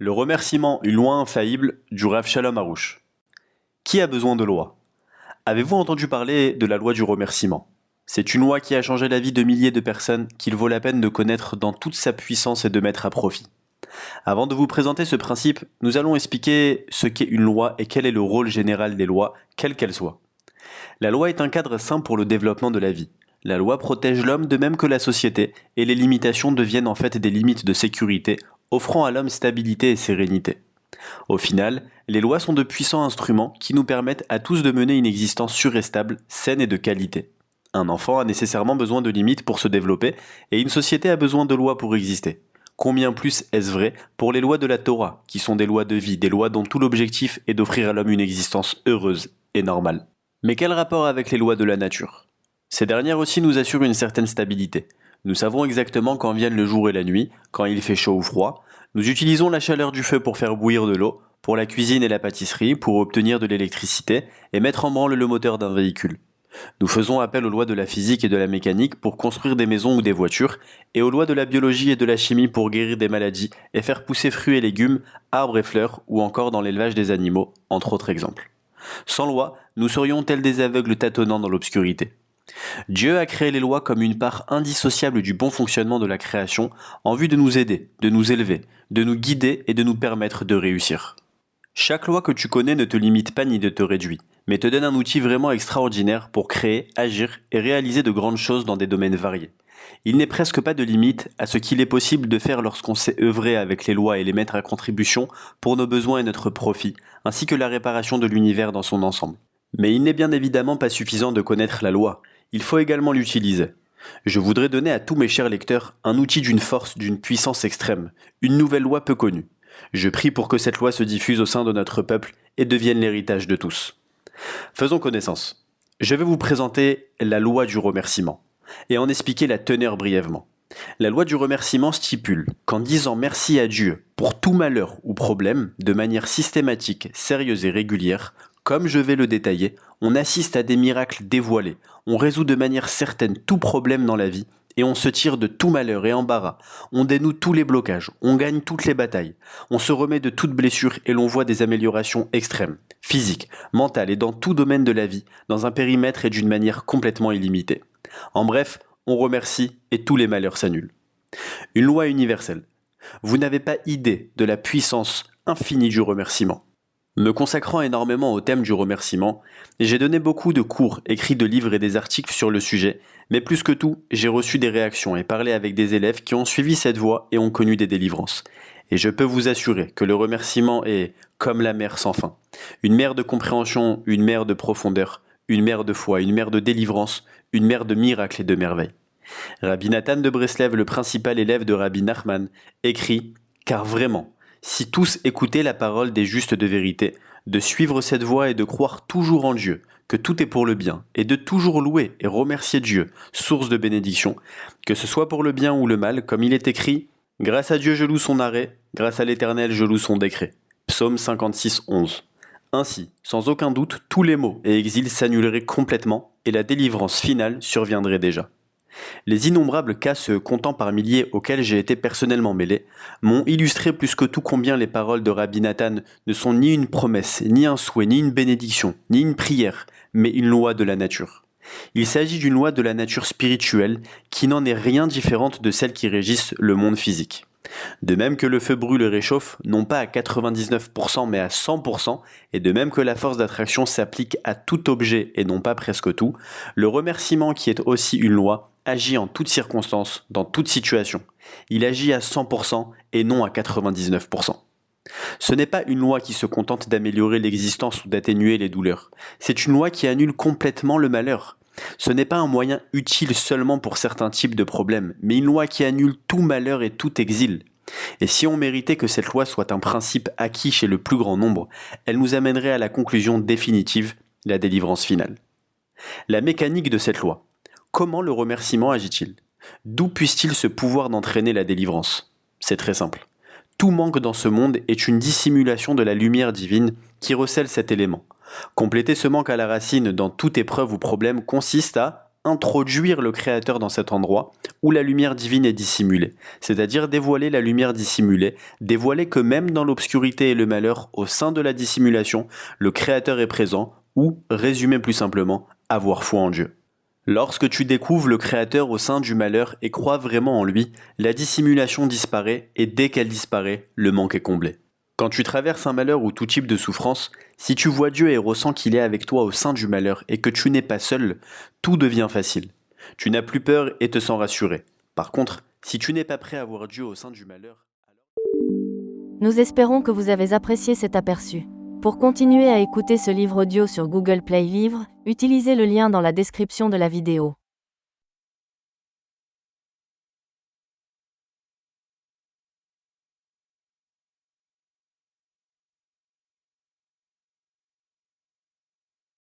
Le remerciement, une loi infaillible, du Rav Shalom Aroush. Qui a besoin de loi? Avez-vous entendu parler de la loi du remerciement? C'est une loi qui a changé la vie de milliers de personnes qu'il vaut la peine de connaître dans toute sa puissance et de mettre à profit. Avant de vous présenter ce principe, nous allons expliquer ce qu'est une loi et quel est le rôle général des lois, quelles qu'elles soient. La loi est un cadre sain pour le développement de la vie. La loi protège l'homme de même que la société, et les limitations deviennent en fait des limites de sécurité, offrant à l'homme stabilité et sérénité. Au final, les lois sont de puissants instruments qui nous permettent à tous de mener une existence sûre et stable, saine et de qualité. Un enfant a nécessairement besoin de limites pour se développer, et une société a besoin de lois pour exister. Combien plus est-ce vrai pour les lois de la Torah, qui sont des lois de vie, des lois dont tout l'objectif est d'offrir à l'homme une existence heureuse et normale. Mais quel rapport avec les lois de la nature? Ces dernières aussi nous assurent une certaine stabilité. Nous savons exactement quand viennent le jour et la nuit, quand il fait chaud ou froid. Nous utilisons la chaleur du feu pour faire bouillir de l'eau, pour la cuisine et la pâtisserie, pour obtenir de l'électricité et mettre en branle le moteur d'un véhicule. Nous faisons appel aux lois de la physique et de la mécanique pour construire des maisons ou des voitures, et aux lois de la biologie et de la chimie pour guérir des maladies et faire pousser fruits et légumes, arbres et fleurs, ou encore dans l'élevage des animaux, entre autres exemples. Sans loi, nous serions tels des aveugles tâtonnant dans l'obscurité. Dieu a créé les lois comme une part indissociable du bon fonctionnement de la création en vue de nous aider, de nous élever, de nous guider et de nous permettre de réussir. Chaque loi que tu connais ne te limite pas ni ne te réduit, mais te donne un outil vraiment extraordinaire pour créer, agir et réaliser de grandes choses dans des domaines variés. Il n'est presque pas de limite à ce qu'il est possible de faire lorsqu'on sait œuvrer avec les lois et les mettre à contribution pour nos besoins et notre profit, ainsi que la réparation de l'univers dans son ensemble. Mais il n'est bien évidemment pas suffisant de connaître la loi, il faut également l'utiliser. Je voudrais donner à tous mes chers lecteurs un outil d'une force, d'une puissance extrême, une nouvelle loi peu connue. Je prie pour que cette loi se diffuse au sein de notre peuple et devienne l'héritage de tous. Faisons connaissance. Je vais vous présenter la loi du remerciement et en expliquer la teneur brièvement. La loi du remerciement stipule qu'en disant merci à Dieu pour tout malheur ou problème, de manière systématique, sérieuse et régulière, comme je vais le détailler, on assiste à des miracles dévoilés, on résout de manière certaine tout problème dans la vie, et on se tire de tout malheur et embarras, on dénoue tous les blocages, on gagne toutes les batailles, on se remet de toute blessure et l'on voit des améliorations extrêmes, physiques, mentales et dans tout domaine de la vie, dans un périmètre et d'une manière complètement illimitée. En bref, on remercie et tous les malheurs s'annulent. Une loi universelle. Vous n'avez pas idée de la puissance infinie du remerciement. Me consacrant énormément au thème du remerciement, j'ai donné beaucoup de cours, écrit de livres et des articles sur le sujet, mais plus que tout, j'ai reçu des réactions et parlé avec des élèves qui ont suivi cette voie et ont connu des délivrances. Et je peux vous assurer que le remerciement est comme la mer sans fin. Une mer de compréhension, une mer de profondeur, une mer de foi, une mer de délivrance, une mer de miracles et de merveilles. Rabbi Nathan de Breslev, le principal élève de Rabbi Nachman, écrit « Car vraiment, si tous écoutaient la parole des justes de vérité, de suivre cette voie et de croire toujours en Dieu, que tout est pour le bien, et de toujours louer et remercier Dieu, source de bénédiction, que ce soit pour le bien ou le mal, comme il est écrit « Grâce à Dieu je loue son arrêt, grâce à l'Éternel je loue son décret ». Psaume 56, 11. Ainsi, sans aucun doute, tous les maux et exils s'annuleraient complètement, et la délivrance finale surviendrait déjà. Les innombrables cas se comptant par milliers auxquels j'ai été personnellement mêlé m'ont illustré plus que tout combien les paroles de Rabbi Nathan ne sont ni une promesse, ni un souhait, ni une bénédiction, ni une prière, mais une loi de la nature. Il s'agit d'une loi de la nature spirituelle qui n'en est rien différente de celles qui régissent le monde physique. De même que le feu brûle et réchauffe, non pas à 99% mais à 100%, et de même que la force d'attraction s'applique à tout objet et non pas presque tout, le remerciement qui est aussi une loi agit en toutes circonstances, dans toute situation. Il agit à 100% et non à 99%. Ce n'est pas une loi qui se contente d'améliorer l'existence ou d'atténuer les douleurs. C'est une loi qui annule complètement le malheur. Ce n'est pas un moyen utile seulement pour certains types de problèmes, mais une loi qui annule tout malheur et tout exil. Et si on méritait que cette loi soit un principe acquis chez le plus grand nombre, elle nous amènerait à la conclusion définitive, la délivrance finale. La mécanique de cette loi. Comment le remerciement agit-il? D'où puisse-t-il ce pouvoir d'entraîner la délivrance? C'est très simple. Tout manque dans ce monde est une dissimulation de la lumière divine qui recèle cet élément. Compléter ce manque à la racine dans toute épreuve ou problème consiste à introduire le Créateur dans cet endroit où la lumière divine est dissimulée, c'est-à-dire dévoiler la lumière dissimulée, dévoiler que même dans l'obscurité et le malheur, au sein de la dissimulation, le Créateur est présent, ou, résumé plus simplement, avoir foi en Dieu. Lorsque tu découvres le Créateur au sein du malheur et crois vraiment en lui, la dissimulation disparaît et dès qu'elle disparaît, le manque est comblé. Quand tu traverses un malheur ou tout type de souffrance, si tu vois Dieu et ressens qu'il est avec toi au sein du malheur et que tu n'es pas seul, tout devient facile. Tu n'as plus peur et te sens rassuré. Par contre, si tu n'es pas prêt à voir Dieu au sein du malheur... Nous espérons que vous avez apprécié cet aperçu. Pour continuer à écouter ce livre audio sur Google Play Livres, utilisez le lien dans la description de la vidéo.